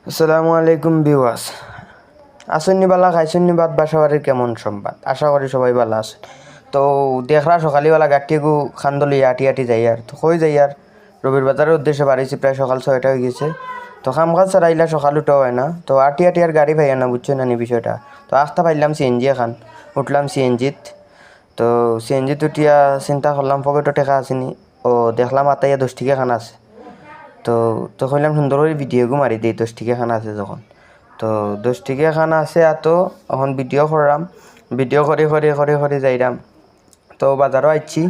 আসসালামু আলাইকুম ভিউয়ার্স। আসন্নি বালা খাইছন্নি বাদ বাসাবাড়ির কেমন সংবাদ? আশা করি সবাই ভালো আছে। তো দেখরা সকালবেলা গাড়িগু খান্দলি আটি আটি যাই আর তো কই যাই আর রবির বাজারের উদ্দেশ্যে বাড়িছি, প্রায় সকাল 6টা হয়ে গেছে। তো কাম কাজ ছাড়াইলা সকাল উঠাও হয় না, তো আটি আটি আর গাড়ি পাইয়া না, বুঝছো না নি বিষয়টা। তো আস্তা পাইলাম সিএনজি খান, উঠলাম সিএনজিত। তো সিএনজিত উঠিয়া চিন্তা করলাম পকেটও টেকা আসেনি, ও দেখলাম আতাইয়া 10 টাকা খান আছে। তো তো কইলাম সুন্দর করে ভিডিওগু মারি দিই 10 টাকা খানা আছে যখন। তো 10 টাকা খানা আছে আর তো এখন ভিডিও করলাম, ভিডিও করে যাইলাম। তো বাজারও আইছি,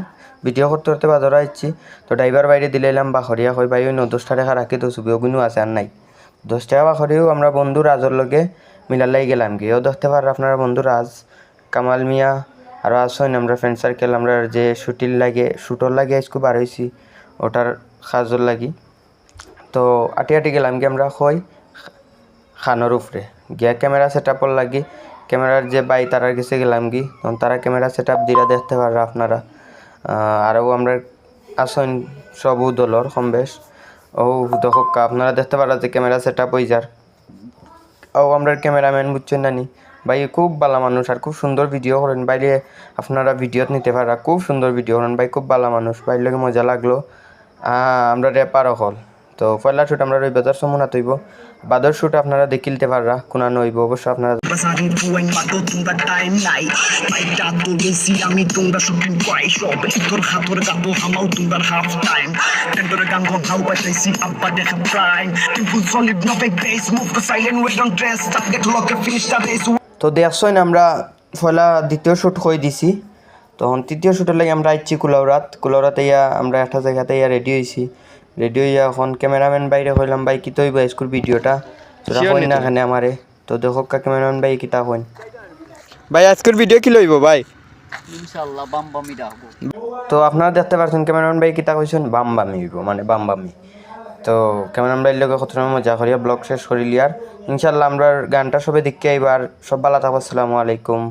ভিডিও করতে করতে বাজারও আইছি। তো ড্রাইভার বাইরে দিলাম বাখরিয়া কই ভাই ওই 10 টাকা রাখি তো ছবি ওগুলো আছে আর নাই। 10 টাকা বাখরিও আমরা বন্ধু রাজর লগে মিলালাই গেলাম গিয়েও দেখতে পারেন আপনারা বন্ধু রাজ, কামাল মিয়া আরও আসেন আমরা ফ্রেন্ড সার্কেল, আমরা যে শুটর লাগে আজকে বার হয়েছি ওটার কাজর লাগি। তো আটি আটি গেলাম কি আমরা কই খানোর উপরে গিয়া ক্যামেরা সেট আপর লাগি, ক্যামেরার যে বাই তারার কাছে গেলাম কি, তখন তারা ক্যামেরা সেট আপ দিলা দেখতে পাররা আপনারা। আরও আমরা আসেন সবু দলর কম বেশ। ও দর্শক আপনারা দেখতে পারা যে ক্যামেরা সেট আপ হয়ে যার। ও আমরা ক্যামেরাম্যান বুঝছেন নানি ভাই, খুব ভালো মানুষ আর খুব সুন্দর ভিডিও করেন। বাইরে আপনারা ভিডিওত নিতে পারা, খুব সুন্দর ভিডিও করেন ভাই, খুব ভালো মানুষ। বাইর লগে মজা লাগলো। আমরা রেপারও হল। তো পয়লা শুট আমরা ওই বাজার সমুনা তৈব, বাদর শুট আপনারা দেখিলতে পাররা কোনা নইব অবশ্য আপনারা। তো দেখছই না আমরা পয়লা দ্বিতীয় শুট হয়ে দিছি, তখন তৃতীয় শুটের লাগে আমরা আইছি কুলাউরাত ইয়া আমরা একটা জায়গাতে ইয়া রেডি হয়েছি। রেডি হইয়া এখন ক্যামেরাম্যান বাইরে হইলাম ভাই কিতো হইব স্কুল ভিডিওটা তোরা হই না এখানে আমারে। তো দেখো ক্যামেরাম্যান ভাই কিতা হইন ভাই আজকের ভিডিও কি লইব ভাই? ইনশাআল্লাহ বামবামি রাখবো। তো আপনারা দেখতে পাচ্ছেন ক্যামেরাম্যান ভাই কিতা কইছেন, বামবামি হইব মানে বামবামি। তো ক্যামেরাম্যান ভাইয়ের লগে কত সময় মজা করিয়া ব্লগ শেষ করিলি আর ইনশাআল্লাহ আমরা গানটা সবে দেখতে আইবার। সব ভালো থাকো, আসসালামু আলাইকুম।